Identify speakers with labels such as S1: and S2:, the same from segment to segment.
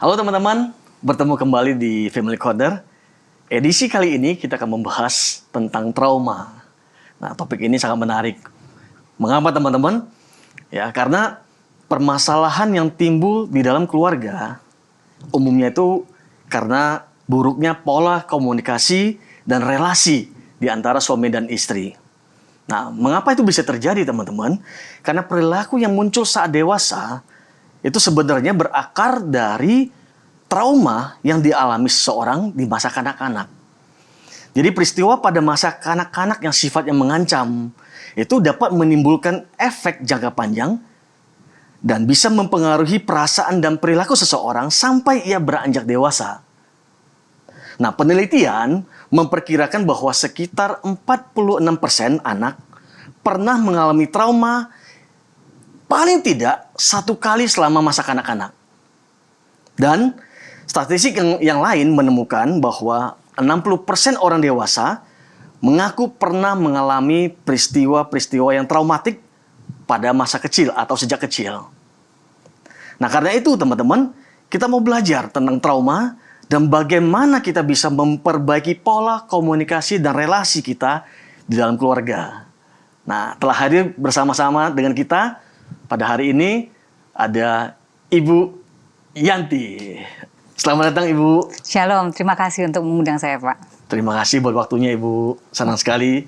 S1: Halo teman-teman, bertemu kembali di Family Coder. Edisi kali ini kita akan membahas tentang trauma. Nah, topik ini sangat menarik. Mengapa teman-teman? Ya, karena permasalahan yang timbul di dalam keluarga umumnya itu karena buruknya pola komunikasi dan relasi di antara suami dan istri. Nah, mengapa itu bisa terjadi teman-teman? Karena perilaku yang muncul saat dewasa itu sebenarnya berakar dari trauma yang dialami seseorang di masa kanak-kanak. Jadi peristiwa pada masa kanak-kanak yang sifatnya mengancam itu dapat menimbulkan efek jangka panjang dan bisa mempengaruhi perasaan dan perilaku seseorang sampai ia beranjak dewasa. Nah, penelitian memperkirakan bahwa sekitar 46% anak pernah mengalami trauma paling tidak satu kali selama masa kanak-kanak. Dan statistik yang lain menemukan bahwa 60% orang dewasa mengaku pernah mengalami peristiwa-peristiwa yang traumatik pada masa kecil atau sejak kecil. Nah, karena itu teman-teman, kita mau belajar tentang trauma dan bagaimana kita bisa memperbaiki pola komunikasi dan relasi kita di dalam keluarga. Nah, telah hadir bersama-sama dengan kita pada hari ini ada Ibu Yanti. Selamat datang Ibu.
S2: Shalom, terima kasih untuk mengundang saya Pak.
S1: Terima kasih buat waktunya Ibu, senang sekali.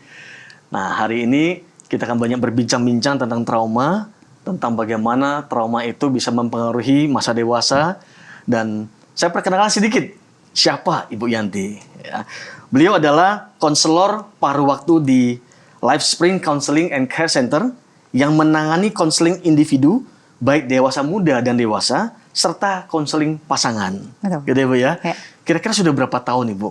S1: Nah, hari ini kita akan banyak berbincang-bincang tentang trauma, tentang bagaimana trauma itu bisa mempengaruhi masa dewasa. Dan saya perkenalkan sedikit, siapa Ibu Yanti. Ya. Beliau adalah konselor paruh waktu di Life Spring Counseling and Care Center yang menangani konseling individu, baik dewasa muda dan dewasa, serta konseling pasangan.
S2: Betul.
S1: Gitu ya Bu ya?
S2: Ya.
S1: Kira-kira sudah berapa tahun Ibu?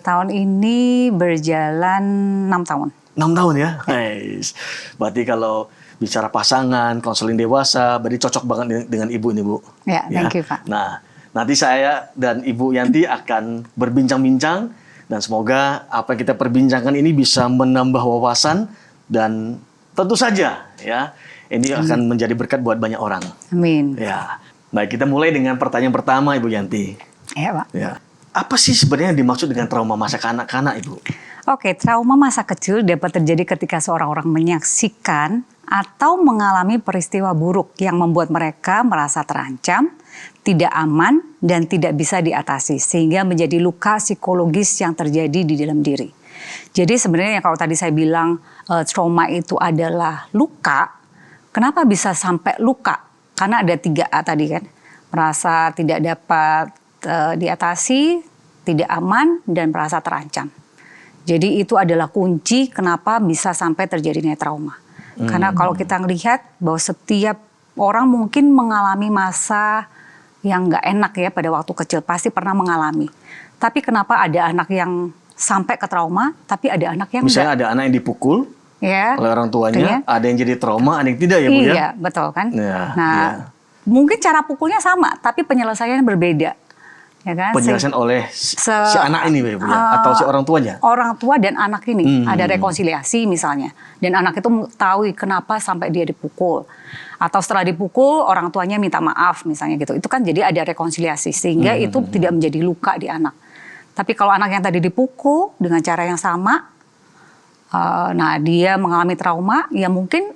S2: Tahun ini berjalan 6 tahun.
S1: 6 tahun ya? Nice. Berarti kalau bicara pasangan, konseling dewasa, berarti cocok banget dengan Ibu ini Bu.
S2: Ya, thank you Pak.
S1: Nah, nanti saya dan Ibu Yanti akan berbincang-bincang, dan semoga apa yang kita perbincangkan ini bisa menambah wawasan, dan tentu saja ya, ini akan menjadi berkat buat banyak orang.
S2: Amin.
S1: Ya. Baik, kita mulai dengan pertanyaan pertama Ibu Yanti.
S2: Ya Pak.
S1: Ya. Apa sih sebenarnya yang dimaksud dengan trauma masa kanak-kanak Ibu?
S2: Oke, trauma masa kecil dapat terjadi ketika seorang menyaksikan atau mengalami peristiwa buruk yang membuat mereka merasa terancam, tidak aman, dan tidak bisa diatasi, sehingga menjadi luka psikologis yang terjadi di dalam diri. Jadi sebenarnya kalau tadi saya bilang trauma itu adalah luka, kenapa bisa sampai luka? Karena ada 3A tadi kan, merasa tidak dapat diatasi, tidak aman, dan merasa terancam. Jadi itu adalah kunci kenapa bisa sampai terjadinya trauma. Karena kalau kita melihat bahwa setiap orang mungkin mengalami masa yang nggak enak ya pada waktu kecil, pasti pernah mengalami. Tapi kenapa ada anak yang sampai ke trauma, tapi ada anak yang
S1: misalnya ada anak yang dipukul
S2: ya,
S1: oleh orang tuanya,
S2: ya.
S1: Ada yang jadi trauma, ada yang tidak ya Bu ya?
S2: Iya, betul kan?
S1: Ya,
S2: nah,
S1: ya.
S2: Mungkin cara pukulnya sama, tapi penyelesaiannya berbeda. Ya kan?
S1: Penjelasan oleh si anak ini Bu ya? Atau si orang tuanya?
S2: Orang tua dan anak ini ada rekonsiliasi misalnya. Dan anak itu tahu kenapa sampai dia dipukul. Atau setelah dipukul, orang tuanya minta maaf misalnya gitu. Itu kan jadi ada rekonsiliasi, sehingga itu tidak menjadi luka di anak. Tapi kalau anak yang tadi dipukul dengan cara yang sama, nah dia mengalami trauma, ya mungkin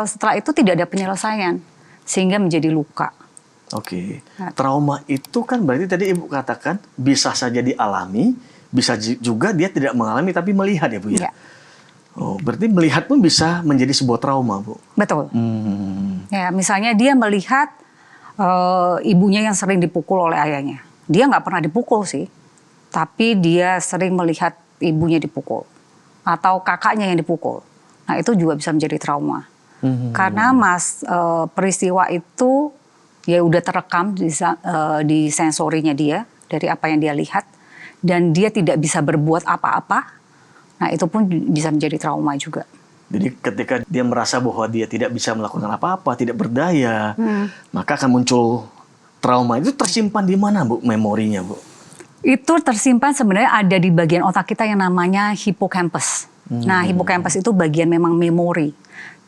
S2: setelah itu tidak ada penyelesaian, sehingga menjadi luka.
S1: Oke, trauma itu kan berarti tadi Ibu katakan bisa saja dialami, bisa juga dia tidak mengalami tapi melihat ya Bu ya? Ya. Oh, berarti melihat pun bisa menjadi sebuah trauma Bu?
S2: Betul. Ya, misalnya dia melihat ibunya yang sering dipukul oleh ayahnya. Dia nggak pernah dipukul sih, tapi dia sering melihat ibunya dipukul atau kakaknya yang dipukul. Nah itu juga bisa menjadi trauma karena peristiwa itu ya udah terekam di sensorinya dia dari apa yang dia lihat, dan dia tidak bisa berbuat apa-apa. Nah itu pun bisa menjadi trauma juga.
S1: Jadi ketika dia merasa bahwa dia tidak bisa melakukan apa-apa, tidak berdaya, maka akan muncul trauma. Itu tersimpan di mana Bu memorinya Bu?
S2: Itu tersimpan sebenarnya ada di bagian otak kita yang namanya hippocampus. Nah, hippocampus itu bagian memang memori.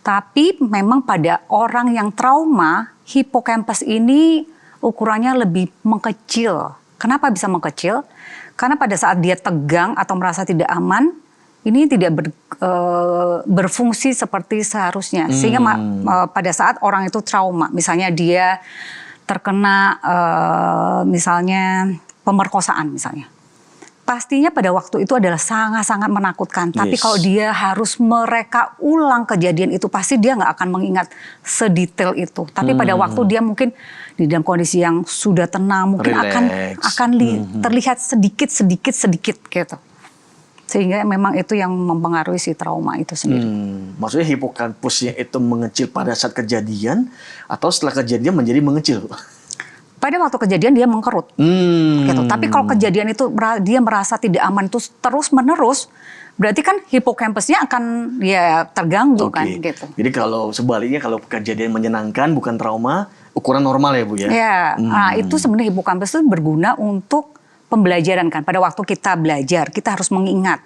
S2: Tapi memang pada orang yang trauma, hippocampus ini ukurannya lebih mengecil. Kenapa bisa mengecil? Karena pada saat dia tegang atau merasa tidak aman, ini tidak berfungsi seperti seharusnya. Sehingga pada saat orang itu trauma, misalnya dia terkena misalnya pemerkosaan misalnya. Pastinya pada waktu itu adalah sangat-sangat menakutkan. Tapi kalau dia harus mereka ulang kejadian itu, pasti dia nggak akan mengingat sedetail itu. Tapi pada waktu dia mungkin di dalam kondisi yang sudah tenang, mungkin akan terlihat sedikit gitu. Sehingga memang itu yang mempengaruhi si trauma itu sendiri.
S1: Maksudnya hipokampusnya itu mengecil pada saat kejadian atau setelah kejadian menjadi mengecil?
S2: Pada waktu kejadian dia mengkerut, gitu. Tapi kalau kejadian itu dia merasa tidak aman itu terus menerus, berarti kan hipokampusnya akan ya terganggu kan, gitu.
S1: Jadi kalau sebaliknya kalau kejadian menyenangkan bukan trauma, ukuran normal ya Bu ya?
S2: Ya, nah itu sebenarnya hipokampus itu berguna untuk pembelajaran kan. Pada waktu kita belajar, kita harus mengingat.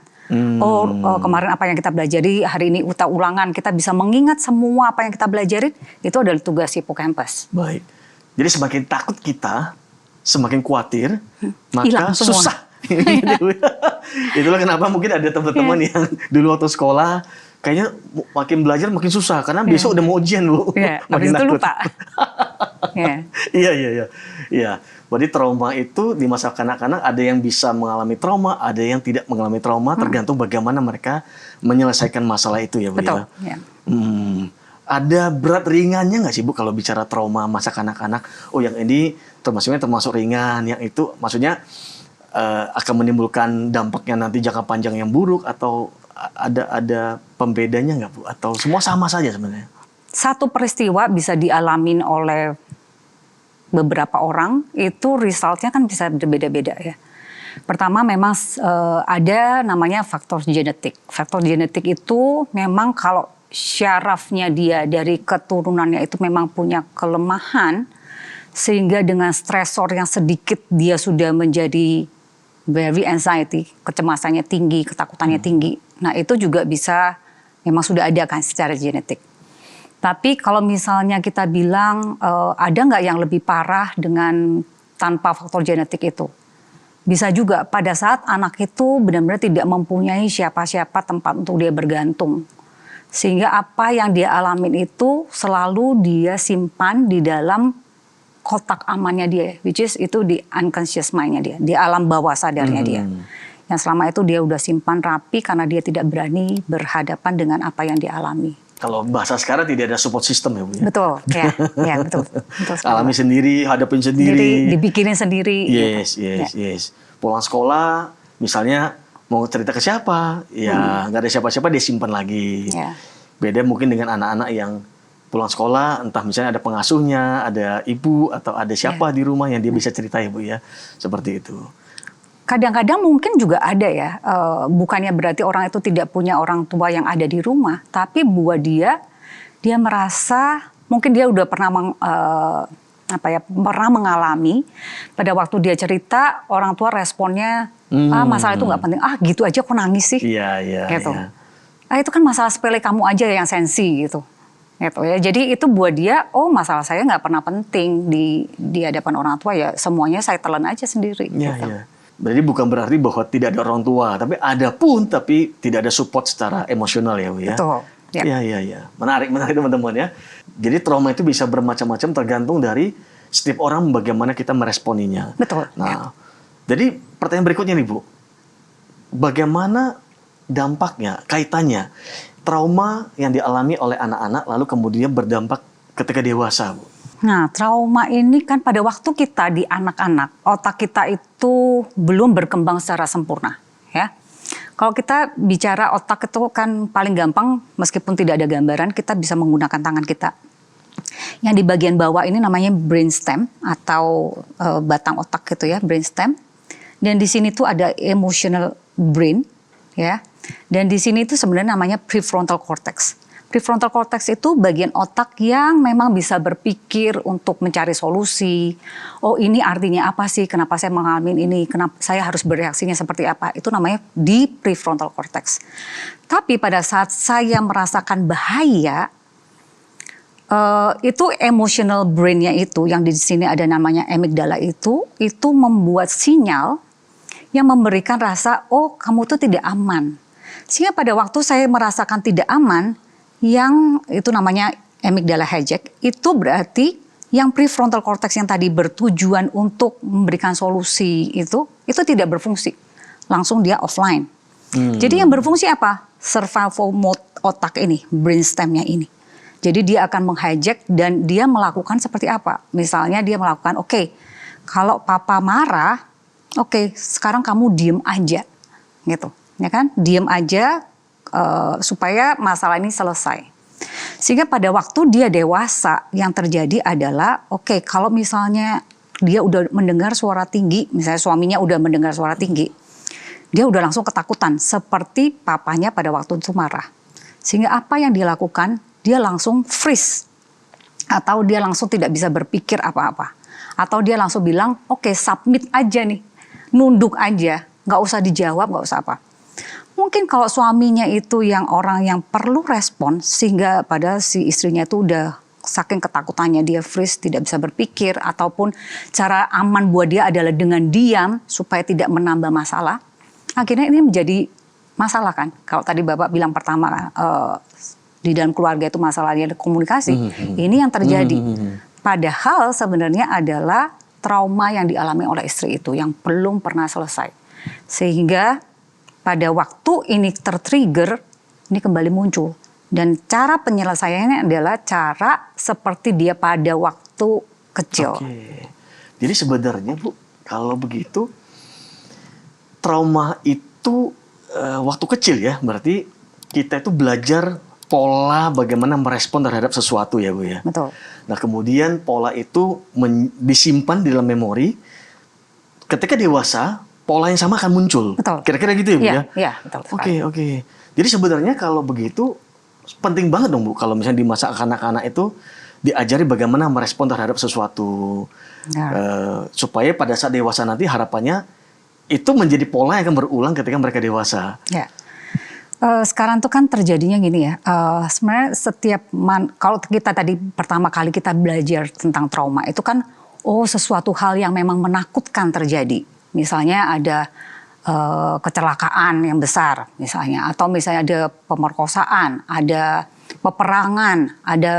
S2: Kemarin apa yang kita pelajari, hari ini ulangan, kita bisa mengingat semua apa yang kita belajarin, itu adalah tugas hipokampus.
S1: Baik. Jadi semakin takut kita, semakin khawatir, maka susah. Itulah kenapa mungkin ada teman-teman yang dulu waktu sekolah, kayaknya makin belajar makin susah, karena besok udah mau ujian Bu.
S2: Makin takut. Lupa.
S1: Iya. Berarti trauma itu di masa kanak-kanak ada yang bisa mengalami trauma, ada yang tidak mengalami trauma, tergantung bagaimana mereka menyelesaikan masalah itu ya Bu.
S2: Betul.
S1: Ya. Ada berat ringannya nggak sih Bu kalau bicara trauma masa kanak-kanak? Oh yang ini termasuk ringan, yang itu maksudnya akan menimbulkan dampaknya nanti jangka panjang yang buruk, atau ada pembedanya nggak Bu? Atau semua sama saja sebenarnya? Satu
S2: peristiwa bisa dialamin oleh beberapa orang, itu resultnya kan bisa berbeda-beda ya. Pertama memang ada namanya faktor genetik. Faktor genetik itu memang kalau syarafnya dia dari keturunannya itu memang punya kelemahan, sehingga dengan stresor yang sedikit dia sudah menjadi very anxiety, kecemasannya tinggi, ketakutannya tinggi. Nah itu juga bisa memang sudah ada kan secara genetik. Tapi kalau misalnya kita bilang ada nggak yang lebih parah dengan tanpa faktor genetik itu? Bisa juga pada saat anak itu benar-benar tidak mempunyai siapa-siapa tempat untuk dia bergantung. Sehingga apa yang dia alamin itu selalu dia simpan di dalam kotak amannya dia, which is itu di unconscious mind-nya dia, di alam bawah sadarnya dia. Yang selama itu dia udah simpan rapi karena dia tidak berani berhadapan dengan apa yang dia alami.
S1: Kalau bahasa sekarang tidak ada support system ya Bu ya?
S2: Betul, ya betul.
S1: Alami sendiri, hadapin sendiri.
S2: Dipikirin sendiri.
S1: Yes. Pulang sekolah, misalnya mau cerita ke siapa, ya nggak ada siapa-siapa dia simpan lagi. Beda mungkin dengan anak-anak yang pulang sekolah, entah misalnya ada pengasuhnya, ada ibu atau ada siapa di rumah yang dia bisa cerita ya Bu ya, seperti itu.
S2: Kadang-kadang mungkin juga ada ya, bukannya berarti orang itu tidak punya orang tua yang ada di rumah, tapi buat dia merasa mungkin dia udah pernah pernah mengalami pada waktu dia cerita orang tua responnya masalah itu nggak penting, gitu aja kok nangis sih, gitu. Itu kan masalah sepele kamu aja yang sensi gitu ya. Jadi itu buat dia, masalah saya nggak pernah penting di hadapan orang tua, ya semuanya saya telan aja sendiri. Gitu.
S1: Berarti bukan berarti bahwa tidak ada orang tua, tapi ada pun, tapi tidak ada support secara emosional ya Bu ya.
S2: Betul.
S1: Iya. Menarik teman-teman ya. Jadi trauma itu bisa bermacam-macam tergantung dari setiap orang bagaimana kita meresponinya.
S2: Betul.
S1: Nah, jadi pertanyaan berikutnya nih Bu, bagaimana dampaknya, kaitannya trauma yang dialami oleh anak-anak lalu kemudian berdampak ketika dewasa Bu?
S2: Nah, trauma ini kan pada waktu kita di anak-anak, otak kita itu belum berkembang secara sempurna, ya. Kalau kita bicara otak itu kan paling gampang, meskipun tidak ada gambaran, kita bisa menggunakan tangan kita. Yang di bagian bawah ini namanya brainstem atau batang otak gitu ya, brainstem. Dan di sini tuh ada emotional brain, ya. Dan di sini itu sebenarnya namanya prefrontal cortex. Prefrontal cortex itu bagian otak yang memang bisa berpikir untuk mencari solusi. Oh ini artinya apa sih? Kenapa saya mengalami ini? Kenapa saya harus bereaksinya seperti apa? Itu namanya di prefrontal cortex. Tapi pada saat saya merasakan bahaya, Itu emotional brain-nya itu yang di sini ada namanya amigdala itu membuat sinyal yang memberikan rasa oh kamu tuh tidak aman. Sehingga pada waktu saya merasakan tidak aman, yang itu namanya amygdala hijack, itu berarti yang prefrontal cortex yang tadi bertujuan untuk memberikan solusi itu tidak berfungsi. Langsung dia offline. Jadi yang berfungsi apa? Survival mode otak ini, brainstem-nya ini. Jadi dia akan menghijack dan dia melakukan seperti apa? Misalnya dia melakukan, oke, kalau papa marah, oke, sekarang kamu diem aja, gitu, ya kan? Diem aja supaya masalah ini selesai. Sehingga pada waktu dia dewasa, yang terjadi adalah, oke, kalau misalnya dia udah mendengar suara tinggi, misalnya suaminya udah mendengar suara tinggi, dia udah langsung ketakutan, seperti papanya pada waktu itu marah. Sehingga apa yang dilakukan? Dia langsung freeze, atau dia langsung tidak bisa berpikir apa-apa, atau dia langsung bilang, oke, submit aja nih, nunduk aja, nggak usah dijawab, nggak usah apa. Mungkin kalau suaminya itu yang orang yang perlu respon, sehingga pada si istrinya itu udah saking ketakutannya dia freeze, tidak bisa berpikir, ataupun cara aman buat dia adalah dengan diam supaya tidak menambah masalah. Akhirnya ini menjadi masalah kan. Kalau tadi Bapak bilang pertama di dalam keluarga itu masalahnya ada komunikasi, ini yang terjadi. Padahal sebenarnya adalah trauma yang dialami oleh istri itu yang belum pernah selesai. Sehingga pada waktu ini tertrigger, ini kembali muncul. Dan cara penyelesaiannya adalah cara seperti dia pada waktu kecil.
S1: Oke. Jadi sebenarnya Bu, kalau begitu trauma itu waktu kecil ya, berarti kita itu belajar pola bagaimana merespon terhadap sesuatu ya Bu ya.
S2: Betul.
S1: Nah kemudian pola itu disimpan di dalam memori. Ketika dewasa, pola yang sama akan muncul.
S2: Betul.
S1: Kira-kira gitu ya Bu ya?
S2: Iya, betul.
S1: Oke. Jadi sebenarnya kalau begitu penting banget dong Bu, kalau misalnya di masa anak-anak itu diajari bagaimana merespon terhadap sesuatu. Supaya pada saat dewasa nanti harapannya itu menjadi pola yang akan berulang ketika mereka dewasa.
S2: Ya. Sekarang tuh kan terjadinya gini ya, sebenarnya kalau kita tadi pertama kali kita belajar tentang trauma itu kan, sesuatu hal yang memang menakutkan terjadi. Misalnya ada kecelakaan yang besar misalnya, atau misalnya ada pemerkosaan, ada peperangan, ada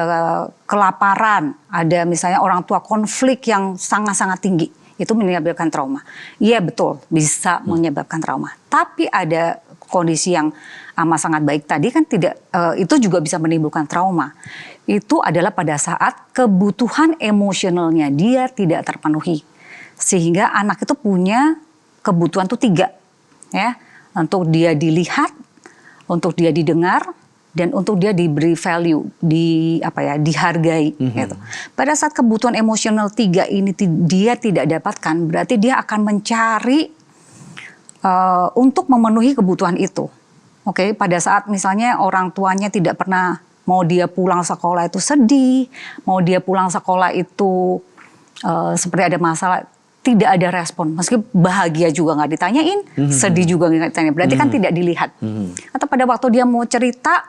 S2: kelaparan, ada misalnya orang tua konflik yang sangat-sangat tinggi. Itu menyebabkan trauma. Iya betul, bisa menyebabkan trauma. Tapi ada kondisi yang amat sangat baik tadi kan tidak, itu juga bisa menimbulkan trauma. Itu adalah pada saat kebutuhan emosionalnya dia tidak terpenuhi. Sehingga anak itu punya kebutuhan tuh 3. Ya, untuk dia dilihat, untuk dia didengar, dan untuk dia diberi value, dihargai. Gitu. Pada saat kebutuhan emosional 3 ini dia tidak dapatkan, berarti dia akan mencari untuk memenuhi kebutuhan itu. Oke, pada saat misalnya orang tuanya tidak pernah mau dia pulang sekolah itu sedih, mau dia pulang sekolah itu seperti ada masalah, tidak ada respon. Meski bahagia juga nggak ditanyain, sedih juga nggak ditanya. Berarti kan tidak dilihat. Atau pada waktu dia mau cerita,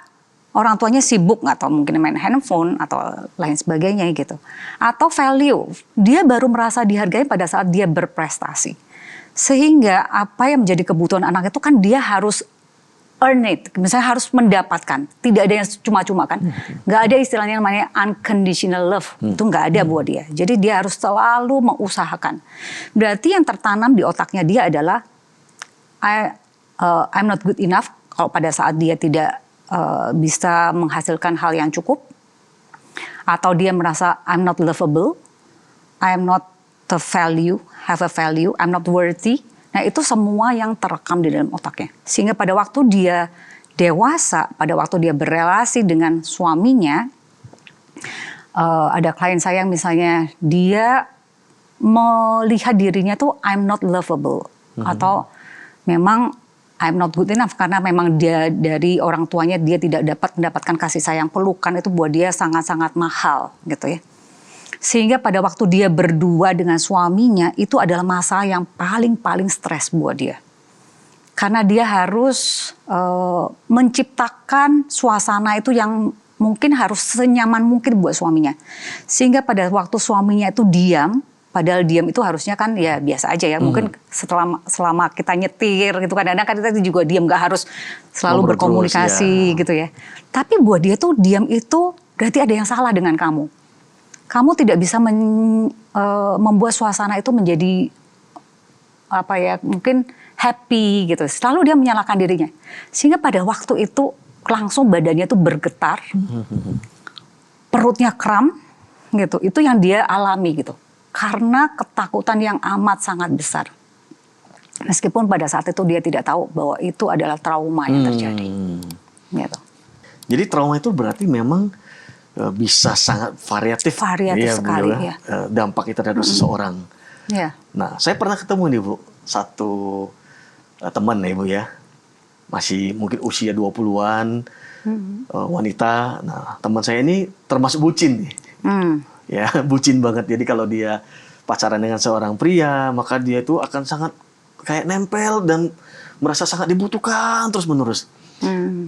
S2: orang tuanya sibuk atau mungkin main handphone atau lain sebagainya gitu. Atau value, dia baru merasa dihargai pada saat dia berprestasi. Sehingga apa yang menjadi kebutuhan anak itu kan dia harus earn it, misalnya harus mendapatkan. Tidak ada yang cuma-cuma kan. Nggak ada istilahnya namanya unconditional love. Itu nggak ada buat dia. Jadi dia harus selalu mengusahakan. Berarti yang tertanam di otaknya dia adalah I'm not good enough. Kalau pada saat dia tidak bisa menghasilkan hal yang cukup, atau dia merasa I'm not lovable, I'm not have a value, I'm not worthy. Nah itu semua yang terekam di dalam otaknya. Sehingga pada waktu dia dewasa, pada waktu dia berelasi dengan suaminya, ada klien saya misalnya dia melihat dirinya tuh I'm not lovable, atau memang I'm not good enough karena memang dia dari orang tuanya dia tidak dapat mendapatkan kasih sayang, pelukan itu buat dia sangat-sangat mahal gitu ya. Sehingga pada waktu dia berdua dengan suaminya itu adalah masa yang paling stres buat dia. Karena dia harus menciptakan suasana itu yang mungkin harus senyaman mungkin buat suaminya. Sehingga pada waktu suaminya itu diam, padahal diam itu harusnya kan ya biasa aja ya. Mungkin selama kita nyetir gitu, kadang-kadang kan kita juga diam, nggak harus selalu
S1: Ngobrol
S2: berkomunikasi
S1: terus,
S2: gitu ya. Tapi buat dia tuh diam itu berarti ada yang salah dengan kamu. Kamu tidak bisa membuat suasana itu menjadi apa ya, mungkin happy gitu. Selalu dia menyalahkan dirinya. Sehingga pada waktu itu langsung badannya tuh bergetar, perutnya kram gitu. Itu yang dia alami gitu. Karena ketakutan yang amat sangat besar. Meskipun pada saat itu dia tidak tahu bahwa itu adalah trauma yang terjadi. Gitu.
S1: Jadi trauma itu berarti memang bisa sangat variatif.
S2: Variatif sekali,
S1: Bu,
S2: ya.
S1: Dampak itu terhadap seseorang.
S2: Ya.
S1: Nah, saya pernah ketemu nih Bu, satu teman ya Bu ya. Masih mungkin usia 20-an, wanita. Nah, teman saya ini termasuk bucin nih. Ya, bucin banget. Jadi kalau dia pacaran dengan seorang pria, maka dia itu akan sangat kayak nempel dan merasa sangat dibutuhkan terus-menerus.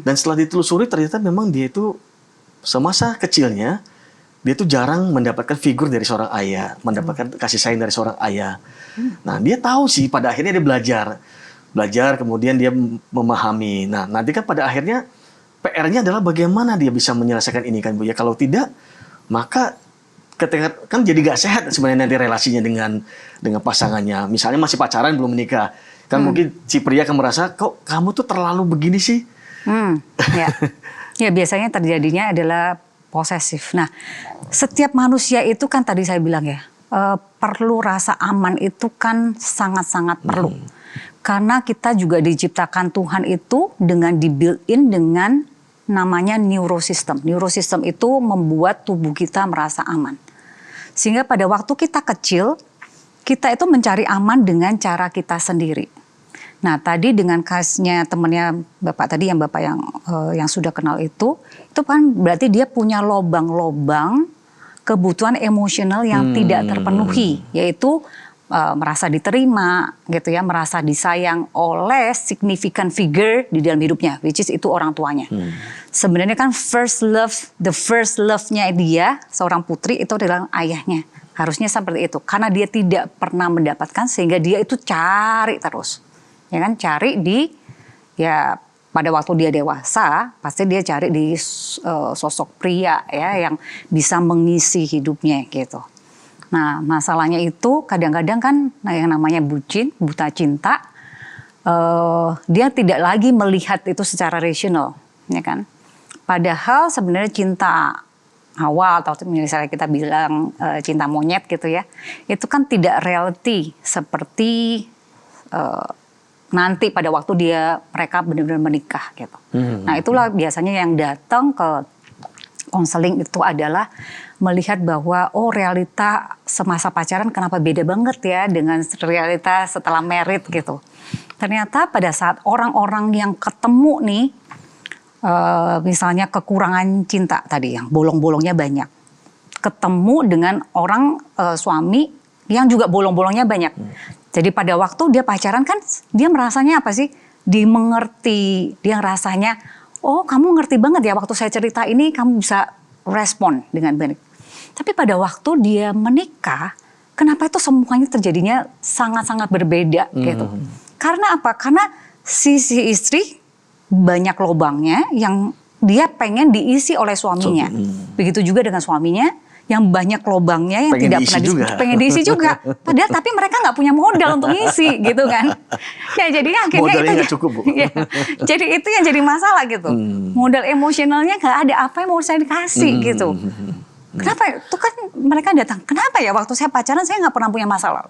S1: Dan setelah ditelusuri ternyata memang dia itu semasa kecilnya dia itu jarang mendapatkan figur dari seorang ayah, mendapatkan kasih sayang dari seorang ayah. Nah, dia tahu sih pada akhirnya dia belajar kemudian dia memahami. Nah, nanti kan pada akhirnya PR-nya adalah bagaimana dia bisa menyelesaikan ini kan Bu ya. Kalau tidak, maka ketika kan jadi gak sehat sebenarnya nanti relasinya dengan pasangannya. Misalnya masih pacaran belum menikah, kan mungkin si pria akan merasa kok kamu tuh terlalu begini sih.
S2: Ya. Ya, biasanya terjadinya adalah posesif. Nah, setiap manusia itu kan tadi saya bilang ya, perlu rasa aman itu kan sangat-sangat perlu. Karena kita juga diciptakan Tuhan itu dengan di-built-in dengan namanya neurosystem. Neurosystem itu membuat tubuh kita merasa aman. Sehingga pada waktu kita kecil, kita itu mencari aman dengan cara kita sendiri. Nah, tadi dengan kasusnya temannya Bapak tadi, yang Bapak yang sudah kenal itu kan berarti dia punya lobang-lobang kebutuhan emosional yang tidak terpenuhi, yaitu merasa diterima gitu ya, merasa disayang oleh significant figure di dalam hidupnya, which is itu orang tuanya. Sebenarnya kan the first love-nya dia, seorang putri itu adalah ayahnya. Harusnya seperti itu, karena dia tidak pernah mendapatkan sehingga dia itu cari terus. Ya kan, cari pada waktu dia dewasa pasti dia cari di sosok pria ya yang bisa mengisi hidupnya gitu. Nah, masalahnya itu kadang-kadang kan yang namanya bucin, buta cinta, dia tidak lagi melihat itu secara rasional, ya kan? Padahal sebenarnya cinta awal atau misalnya kita bilang cinta monyet gitu ya, itu kan tidak reality seperti nanti pada waktu mereka benar-benar menikah gitu. Nah, itulah biasanya yang datang ke konseling itu adalah melihat bahwa realita semasa pacaran kenapa beda banget ya dengan realita setelah married gitu. Ternyata pada saat orang-orang yang ketemu nih, misalnya kekurangan cinta tadi yang bolong-bolongnya banyak, ketemu dengan orang suami yang juga bolong-bolongnya banyak. Jadi pada waktu dia pacaran kan dia merasanya apa sih? Dimengerti, dia rasanya kamu ngerti banget ya waktu saya cerita ini kamu bisa respon dengan baik. Tapi pada waktu dia menikah, kenapa itu semuanya terjadinya sangat-sangat berbeda gitu. Karena apa? Karena si istri banyak lobangnya yang dia pengen diisi oleh suaminya. Begitu juga dengan suaminya yang banyak lobangnya yang
S1: pengen
S2: tidak
S1: diisi
S2: pernah pengen diisi juga. Padahal tapi mereka nggak punya modal untuk ngisi gitu kan. Ya jadinya akhirnya
S1: modalnya
S2: itu
S1: nggak cukup Bu.
S2: Ya, jadi itu yang jadi masalah gitu. Modal emosionalnya nggak ada, apa yang mau saya dikasih gitu. Kenapa? Itu kan mereka datang. Kenapa ya waktu saya pacaran saya nggak pernah punya masalah.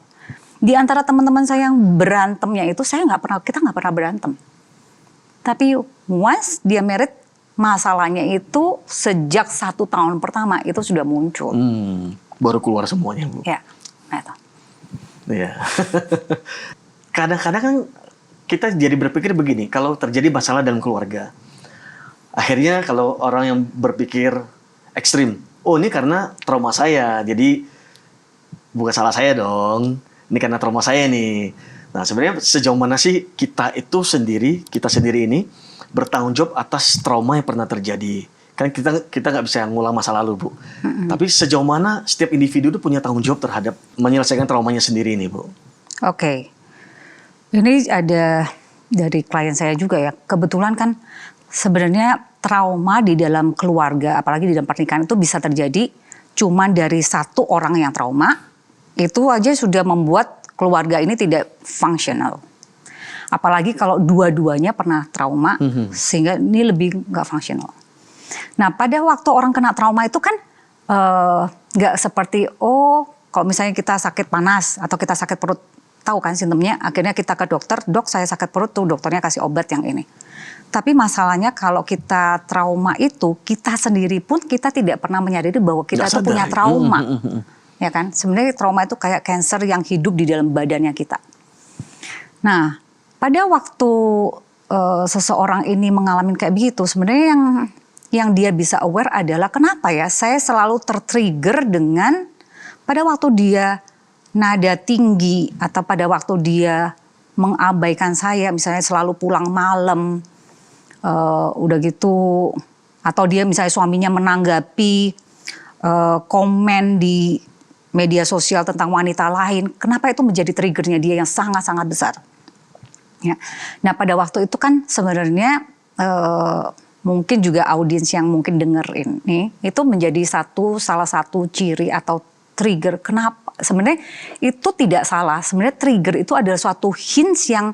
S2: Di antara teman-teman saya yang berantemnya itu kita nggak pernah berantem. Tapi once dia married, masalahnya itu sejak 1 tahun pertama itu sudah muncul.
S1: Baru keluar semuanya Bu.
S2: Ya, nah itu.
S1: Ya. Kadang-kadang kan kita jadi berpikir begini, kalau terjadi masalah dalam keluarga, akhirnya kalau orang yang berpikir ekstrim, ini karena trauma saya, jadi bukan salah saya dong, ini karena trauma saya nih. Nah, sebenarnya sejauh mana sih kita sendiri ini bertanggung jawab atas trauma yang pernah terjadi Kan kita nggak bisa ngulang masa lalu, Bu. Tapi sejauh mana setiap individu itu punya tanggung jawab terhadap menyelesaikan traumanya sendiri ini, Bu?
S2: Oke. Ini ada dari klien saya juga ya. Kebetulan kan sebenarnya trauma di dalam keluarga, apalagi di dalam pernikahan itu bisa terjadi cuman dari satu orang yang trauma, itu aja sudah membuat keluarga ini tidak fungsional. Apalagi kalau dua-duanya pernah trauma, sehingga ini lebih nggak fungsional. Nah, pada waktu orang kena trauma itu kan nggak seperti, kalau misalnya kita sakit panas atau kita sakit perut, tahu kan simptomnya, akhirnya kita ke dokter, dok saya sakit perut tuh, dokternya kasih obat yang ini. Tapi masalahnya kalau kita trauma itu, kita sendiri pun kita tidak pernah menyadari bahwa kita itu punya trauma. Ya kan? Sebenarnya trauma itu kayak kanker yang hidup di dalam badannya kita. Nah, pada waktu seseorang ini mengalami kayak begitu, sebenarnya yang dia bisa aware adalah kenapa ya saya selalu tertrigger dengan pada waktu dia nada tinggi atau pada waktu dia mengabaikan saya, misalnya selalu pulang malam, udah gitu, atau dia misalnya suaminya menanggapi komen di media sosial tentang wanita lain, kenapa itu menjadi triggernya dia yang sangat-sangat besar. Ya. Nah pada waktu itu kan sebenarnya mungkin juga audiens yang mungkin denger ini itu menjadi salah satu ciri atau trigger. Kenapa? Sebenarnya itu tidak salah. Sebenarnya trigger itu adalah suatu hints yang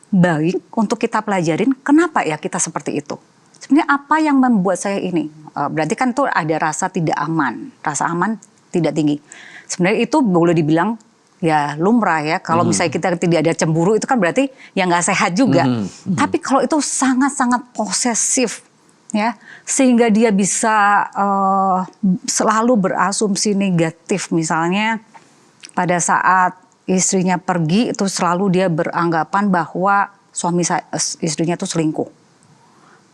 S2: baik untuk kita pelajarin. Kenapa ya kita seperti itu? Sebenarnya apa yang membuat saya ini? Berarti kan itu ada rasa tidak aman, rasa aman tidak tinggi. Sebenarnya itu boleh dibilang ya lumrah ya. Kalau misalnya kita tidak ada cemburu itu kan berarti ya nggak sehat juga. Tapi kalau itu sangat-sangat posesif ya, sehingga dia bisa selalu berasumsi negatif. Misalnya pada saat istrinya pergi itu selalu dia beranggapan bahwa istrinya itu selingkuh.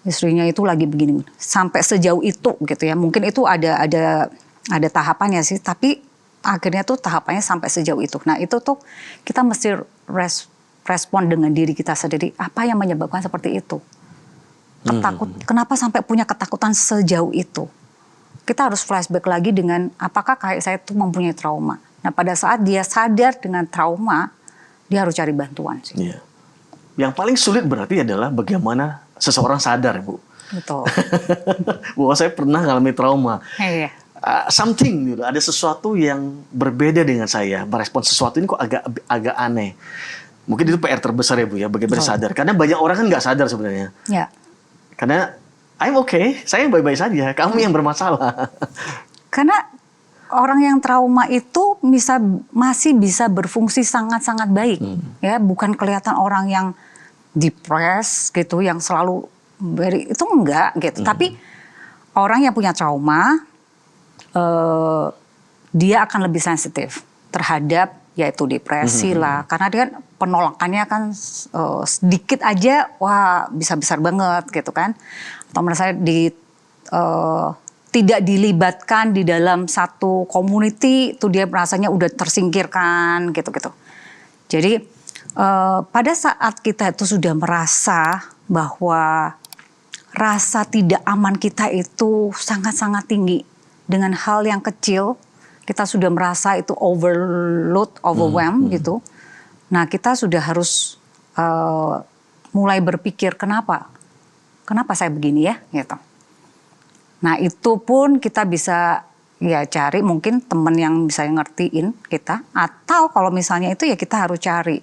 S2: Istrinya itu lagi begini. Sampai sejauh itu gitu ya. Mungkin itu ada tahapannya sih, tapi akhirnya tuh tahapannya sampai sejauh itu. Nah itu tuh kita mesti respon dengan diri kita sendiri. Apa yang menyebabkan seperti itu? Kenapa sampai punya ketakutan sejauh itu? Kita harus flashback lagi dengan apakah kayak saya tuh mempunyai trauma. Nah pada saat dia sadar dengan trauma, dia harus cari bantuan sih.
S1: Iya. Yang paling sulit berarti adalah bagaimana seseorang sadar, Bu.
S2: Betul.
S1: Bahwa saya pernah mengalami trauma.
S2: Iya.
S1: Something gitu, ada sesuatu yang berbeda dengan saya, merespon sesuatu ini kok agak aneh. Mungkin itu PR terbesar ya Bu ya, bagaimana sadar. Karena banyak orang kan nggak sadar sebenarnya.
S2: Ya.
S1: Karena I'm okay, saya baik-baik saja, kamu yang bermasalah.
S2: Karena orang yang trauma itu masih bisa berfungsi sangat-sangat baik, ya bukan kelihatan orang yang depres gitu, yang selalu itu enggak gitu. Tapi orang yang punya trauma dia akan lebih sensitif terhadap yaitu depresi lah, karena dia kan penolakannya kan sedikit aja wah bisa besar banget gitu kan, atau merasa tidak dilibatkan di dalam satu community itu dia merasanya udah tersingkirkan gitu-gitu. Jadi pada saat kita itu sudah merasa bahwa rasa tidak aman kita itu sangat-sangat tinggi dengan hal yang kecil, kita sudah merasa itu overwhelm gitu. Nah kita sudah harus mulai berpikir kenapa saya begini ya gitu. Nah itu pun kita bisa ya cari mungkin teman yang bisa ngertiin kita, atau kalau misalnya itu ya kita harus cari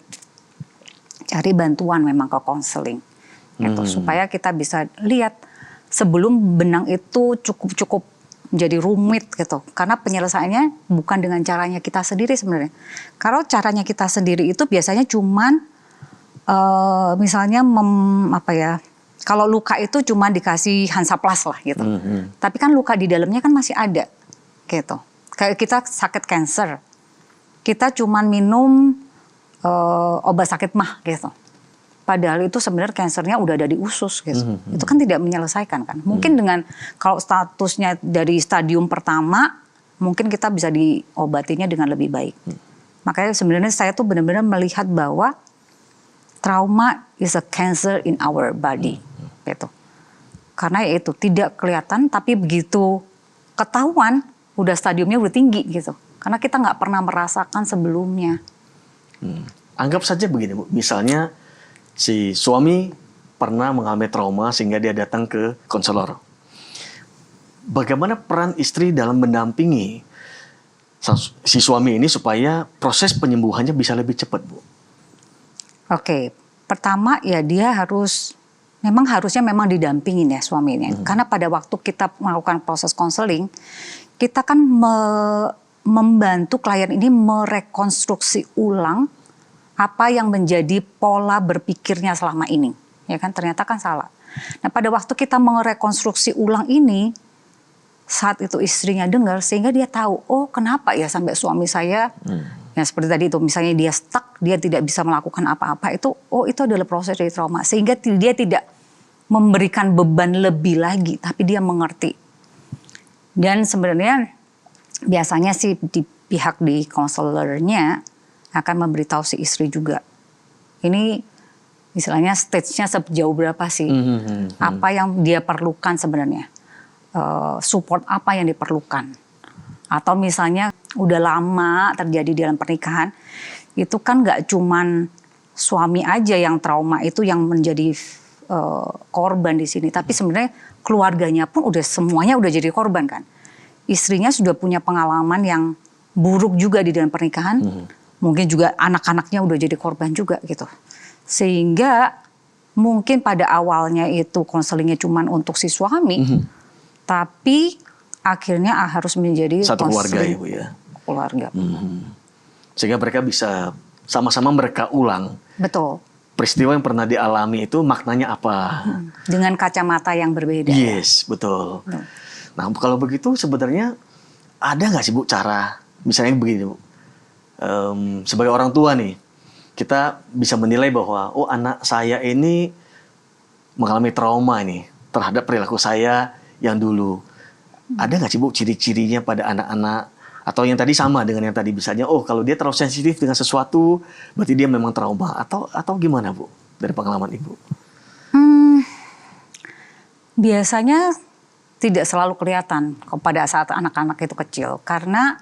S2: bantuan memang ke konseling gitu, supaya kita bisa lihat sebelum benang itu cukup menjadi rumit gitu, karena penyelesaiannya bukan dengan caranya kita sendiri sebenarnya. Kalau caranya kita sendiri itu biasanya cuman misalnya kalau luka itu cuma dikasih Hansaplast lah gitu. Tapi kan luka di dalamnya kan masih ada gitu. Kayak kita sakit kanker, kita cuma minum obat sakit mah gitu. Padahal itu sebenarnya kankernya udah ada di usus gitu. Itu kan tidak menyelesaikan kan. Mungkin dengan kalau statusnya dari stadium pertama, mungkin kita bisa diobatinya dengan lebih baik. Makanya sebenarnya saya tuh benar-benar melihat bahwa trauma is a cancer in our body gitu. Karena ya itu tidak kelihatan, tapi begitu ketahuan udah stadiumnya udah tinggi gitu. Karena kita nggak pernah merasakan sebelumnya.
S1: Anggap saja begini Bu, misalnya si suami pernah mengalami trauma sehingga dia datang ke konselor. Bagaimana peran istri dalam mendampingi si suami ini supaya proses penyembuhannya bisa lebih cepat, Bu?
S2: Oke, pertama ya dia harusnya memang didampingin ya suaminya. Karena pada waktu kita melakukan proses konseling, kita kan membantu klien ini merekonstruksi ulang apa yang menjadi pola berpikirnya selama ini. Ya kan, ternyata kan salah. Nah, pada waktu kita merekonstruksi ulang ini, saat itu istrinya dengar, sehingga dia tahu, oh kenapa ya sampai suami saya, ya seperti tadi itu, misalnya dia stuck, dia tidak bisa melakukan apa-apa, itu adalah proses dari trauma. Sehingga dia tidak memberikan beban lebih lagi, tapi dia mengerti. Dan sebenarnya biasanya sih di pihak di konselornya akan memberitahu si istri juga. Ini istilahnya stage-nya sejauh berapa sih? Apa yang dia perlukan sebenarnya? Support apa yang diperlukan? Atau misalnya udah lama terjadi dalam pernikahan, itu kan nggak cuman suami aja yang trauma itu yang menjadi korban di sini, tapi sebenarnya keluarganya pun semuanya udah jadi korban kan. Istrinya sudah punya pengalaman yang buruk juga di dalam pernikahan, mungkin juga anak-anaknya udah jadi korban juga gitu. Sehingga mungkin pada awalnya itu konselingnya cuman untuk si suami, tapi akhirnya harus menjadi
S1: satu keluarga ya Bu ya.
S2: Keluarga.
S1: Sehingga mereka bisa sama-sama mereka ulang.
S2: Betul.
S1: Peristiwa yang pernah dialami itu maknanya apa?
S2: Dengan kacamata yang berbeda.
S1: Yes, betul. Nah, kalau begitu sebenarnya ada nggak sih Bu cara, misalnya begini Bu, sebagai orang tua nih, kita bisa menilai bahwa oh anak saya ini mengalami trauma nih terhadap perilaku saya yang dulu. Ada nggak sih Bu ciri-cirinya pada anak-anak? Atau yang tadi sama dengan yang tadi, misalnya, oh kalau dia terlalu sensitif dengan sesuatu, berarti dia memang trauma. Atau gimana Bu, dari pengalaman Ibu?
S2: Biasanya tidak selalu kelihatan pada saat anak-anak itu kecil. Karena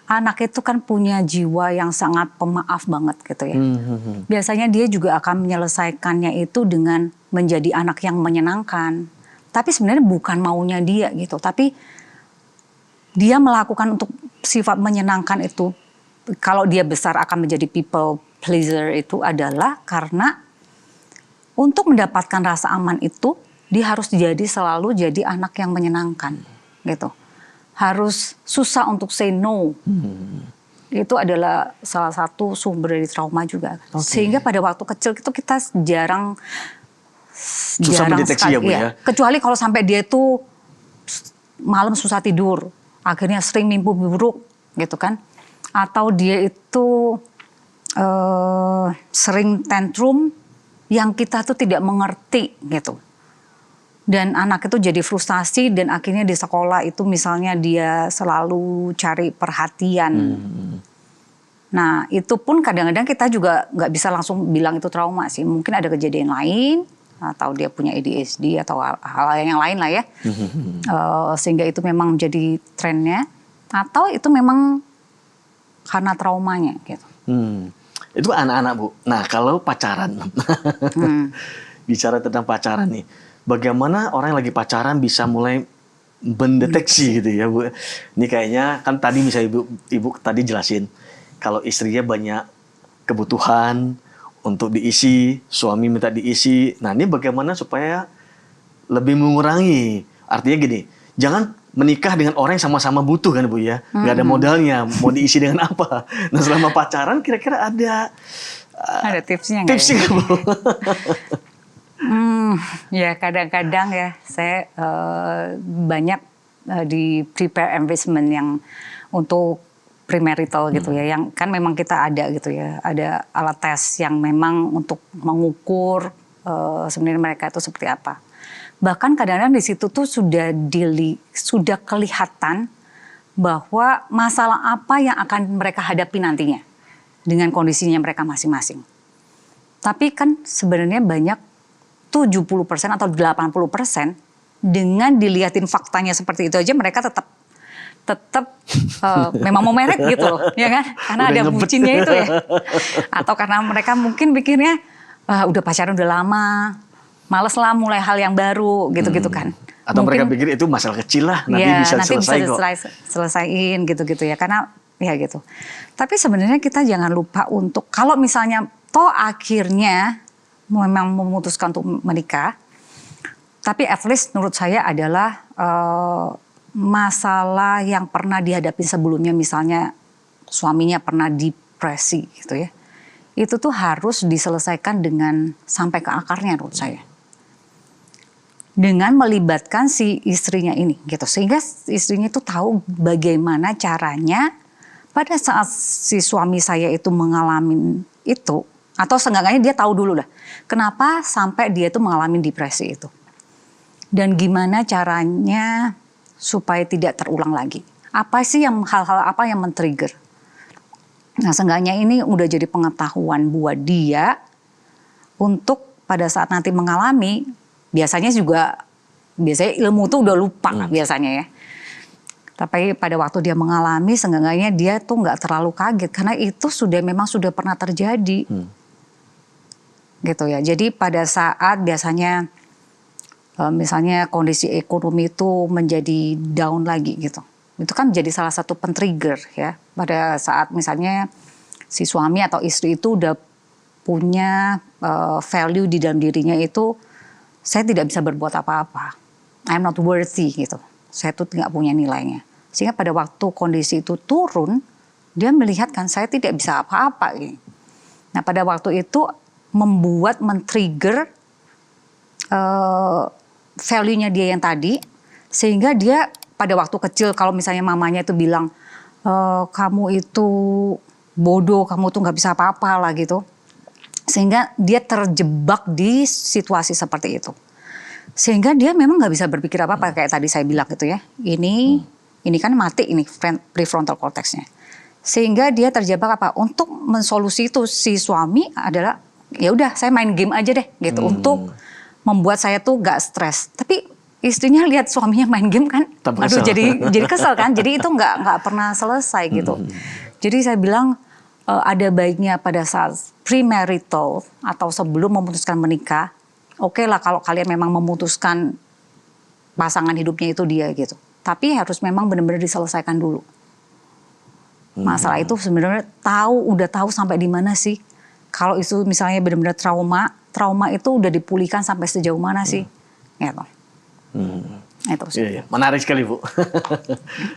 S2: anak itu kan punya jiwa yang sangat pemaaf banget gitu ya. Biasanya dia juga akan menyelesaikannya itu dengan menjadi anak yang menyenangkan. Tapi sebenarnya bukan maunya dia gitu. Tapi dia melakukan untuk sifat menyenangkan itu, kalau dia besar akan menjadi people pleaser itu adalah karena untuk mendapatkan rasa aman itu, dia harus selalu jadi anak yang menyenangkan gitu. Harus susah untuk say no. Itu adalah salah satu sumber dari trauma juga. Sehingga pada waktu kecil itu kita jarang
S1: mendeteksi
S2: sekali,
S1: ya Bu ya.
S2: Kecuali kalau sampai dia itu malam susah tidur, akhirnya sering mimpi buruk gitu kan. Atau dia itu sering tantrum yang kita tuh tidak mengerti gitu. Dan anak itu jadi frustasi dan akhirnya di sekolah itu misalnya dia selalu cari perhatian. Nah itu pun kadang-kadang kita juga nggak bisa langsung bilang itu trauma sih. Mungkin ada kejadian lain atau dia punya ADHD atau hal yang lain lah ya. Sehingga itu memang menjadi trennya. Atau itu memang karena traumanya gitu.
S1: Itu anak-anak Bu. Nah kalau pacaran, bicara tentang pacaran nih. Bagaimana orang yang lagi pacaran bisa mulai mendeteksi gitu ya Bu. Ini kayaknya kan tadi misalnya Ibu tadi jelasin. Kalau istrinya banyak kebutuhan untuk diisi, suami minta diisi. Nah ini bagaimana supaya lebih mengurangi. Artinya gini, jangan menikah dengan orang yang sama-sama butuh kan Bu ya. Nggak ada modalnya, mau diisi dengan apa. Nah selama pacaran kira-kira ada
S2: tipsnya nggak
S1: tipsnya
S2: ya?
S1: Bu?
S2: Ya kadang-kadang ya saya banyak di prepare investment yang untuk premarital gitu ya, yang kan memang kita ada gitu ya, ada alat tes yang memang untuk mengukur sebenarnya mereka itu seperti apa. Bahkan kadang-kadang di situ tuh sudah kelihatan bahwa masalah apa yang akan mereka hadapi nantinya dengan kondisinya mereka masing-masing. Tapi kan sebenarnya banyak 70% atau 80% dengan dilihatin faktanya seperti itu aja mereka tetap memang mau meret gitu loh, ya kan? Karena
S1: Udah
S2: ada
S1: ngebet.
S2: bucinnya itu ya. Atau karena mereka mungkin pikirnya udah pacaran udah lama, males lah mulai hal yang baru gitu-gitu kan.
S1: Atau mereka
S2: Mungkin,
S1: pikir itu masalah kecil lah, nanti
S2: ya,
S1: bisa
S2: nanti
S1: selesai kok.
S2: selesaiin gitu-gitu ya. Karena ya gitu. Tapi sebenarnya kita jangan lupa untuk kalau misalnya toh akhirnya memang memutuskan untuk menikah, tapi at least menurut saya adalah masalah yang pernah dihadapi sebelumnya, misalnya suaminya pernah depresi gitu ya. Itu tuh harus diselesaikan dengan sampai ke akarnya menurut saya. Dengan melibatkan si istrinya ini gitu. Sehingga istrinya itu tahu bagaimana caranya pada saat si suami saya itu mengalami itu, atau seenggaknya dia tahu dulu lah kenapa sampai dia itu mengalami depresi itu. Dan gimana caranya supaya tidak terulang lagi. Apa sih hal-hal apa yang men-trigger. Nah, seenggaknya ini udah jadi pengetahuan buat dia untuk pada saat nanti mengalami, biasanya ilmu itu udah lupa biasanya ya. Tapi pada waktu dia mengalami, seenggaknya dia tuh nggak terlalu kaget karena itu memang sudah pernah terjadi. Gitu ya. Jadi pada saat biasanya misalnya kondisi ekonomi itu menjadi down lagi gitu. Itu kan menjadi salah satu pen-trigger ya. Pada saat misalnya si suami atau istri itu udah punya value di dalam dirinya itu, saya tidak bisa berbuat apa-apa. I'm not worthy gitu. Saya tuh nggak punya nilainya. Sehingga pada waktu kondisi itu turun, dia melihat kan saya tidak bisa apa-apa. Gitu. Nah pada waktu itu men-trigger value-nya dia yang tadi, sehingga dia pada waktu kecil kalau misalnya mamanya itu bilang kamu itu bodoh, kamu tuh nggak bisa apa-apa lah gitu, sehingga dia terjebak di situasi seperti itu, sehingga dia memang nggak bisa berpikir apa-apa kayak tadi saya bilang gitu ya, ini kan mati ini prefrontal cortex-nya, sehingga dia terjebak apa untuk mensolusi itu si suami adalah ya udah saya main game aja deh gitu untuk membuat saya tuh gak stres. Tapi istrinya lihat suaminya main game kan, aduh jadi kesel kan. Jadi itu nggak pernah selesai gitu. Jadi saya bilang ada baiknya pada saat premarital atau sebelum memutuskan menikah, oke lah kalau kalian memang memutuskan pasangan hidupnya itu dia gitu. Tapi harus memang benar-benar diselesaikan dulu. Masalah itu sebenarnya udah tahu sampai di mana sih. Kalau itu misalnya benar-benar trauma itu udah dipulihkan sampai sejauh mana sih? Gitu. Itu sih.
S1: Iya. Menarik sekali Bu.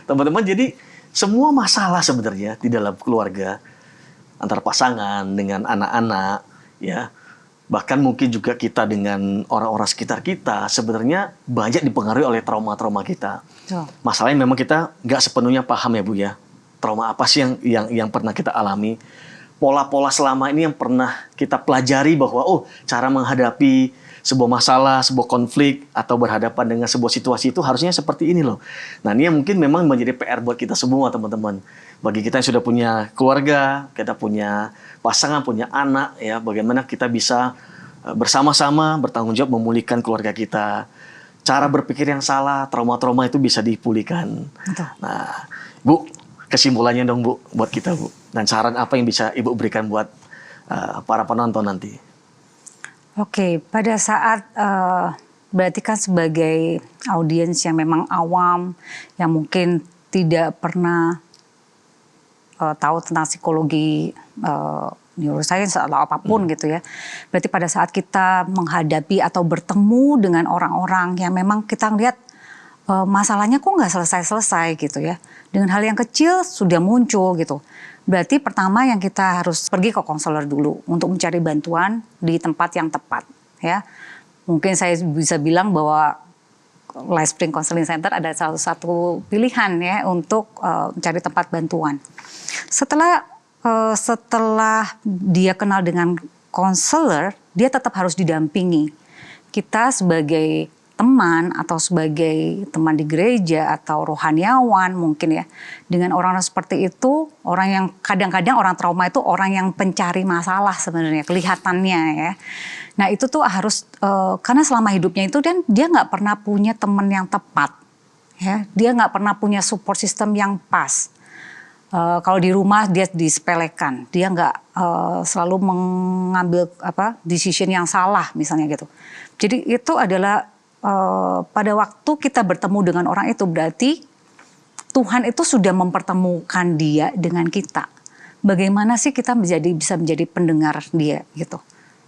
S1: Teman-teman, jadi semua masalah sebenarnya di dalam keluarga antara pasangan dengan anak-anak, ya bahkan mungkin juga kita dengan orang-orang sekitar kita sebenarnya banyak dipengaruhi oleh trauma-trauma kita. Masalahnya memang kita nggak sepenuhnya paham ya Bu ya. Trauma apa sih yang pernah kita alami? Pola-pola selama ini yang pernah kita pelajari bahwa cara menghadapi sebuah masalah, sebuah konflik atau berhadapan dengan sebuah situasi itu harusnya seperti ini loh. Nah, ini yang mungkin memang menjadi PR buat kita semua teman-teman. Bagi kita yang sudah punya keluarga, kita punya pasangan, punya anak ya, bagaimana kita bisa bersama-sama bertanggung jawab memulihkan keluarga kita. Cara berpikir yang salah, trauma-trauma itu bisa dipulihkan.
S2: Betul.
S1: Nah, Bu, kesimpulannya dong Bu, buat kita Bu. Dan saran apa yang bisa Ibu berikan buat para penonton nanti?
S2: Oke, pada saat berarti kan sebagai audiens yang memang awam, yang mungkin tidak pernah tahu tentang psikologi neuroscience atau apapun gitu ya. Berarti pada saat kita menghadapi atau bertemu dengan orang-orang yang memang kita lihat masalahnya kok nggak selesai-selesai gitu ya. Dengan hal yang kecil sudah muncul gitu. Berarti pertama yang kita harus pergi ke konselor dulu untuk mencari bantuan di tempat yang tepat ya. Mungkin saya bisa bilang bahwa LifeSpring Counseling Center ada salah satu pilihan ya untuk mencari tempat bantuan. Setelah dia kenal dengan konselor, dia tetap harus didampingi. Kita sebagai teman atau sebagai teman di gereja atau rohaniawan mungkin ya, dengan orang seperti itu, orang yang kadang-kadang orang trauma itu orang yang pencari masalah sebenarnya kelihatannya ya. Nah itu tuh harus karena selama hidupnya itu dan dia nggak pernah punya teman yang tepat ya, dia nggak pernah punya support system yang pas. Kalau di rumah dia disepelekan, dia nggak selalu mengambil decision yang salah misalnya gitu. Jadi itu adalah pada waktu kita bertemu dengan orang itu berarti Tuhan itu sudah mempertemukan dia dengan kita. Bagaimana sih kita bisa menjadi pendengar dia gitu.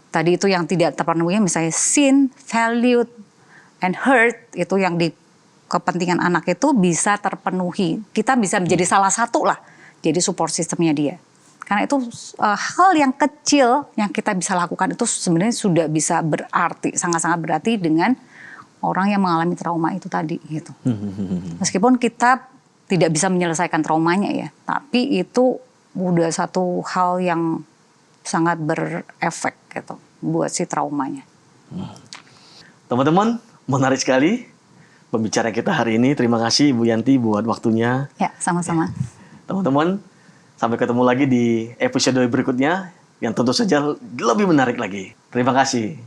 S2: Tadi itu yang tidak terpenuhi misalnya sin, valued, and hurt itu yang di kepentingan anak itu bisa terpenuhi. Kita bisa menjadi salah satu lah. Jadi support sistemnya dia. Karena itu hal yang kecil yang kita bisa lakukan itu sebenarnya sudah bisa berarti, sangat-sangat berarti dengan orang yang mengalami trauma itu tadi gitu. Meskipun kita tidak bisa menyelesaikan traumanya ya, tapi itu udah satu hal yang sangat berefek gitu buat si traumanya.
S1: Teman-teman, menarik sekali pembicaraan kita hari ini. Terima kasih Ibu Yanti buat waktunya.
S2: Ya, sama-sama.
S1: Teman-teman, sampai ketemu lagi di episode berikutnya yang tentu saja lebih menarik lagi. Terima kasih.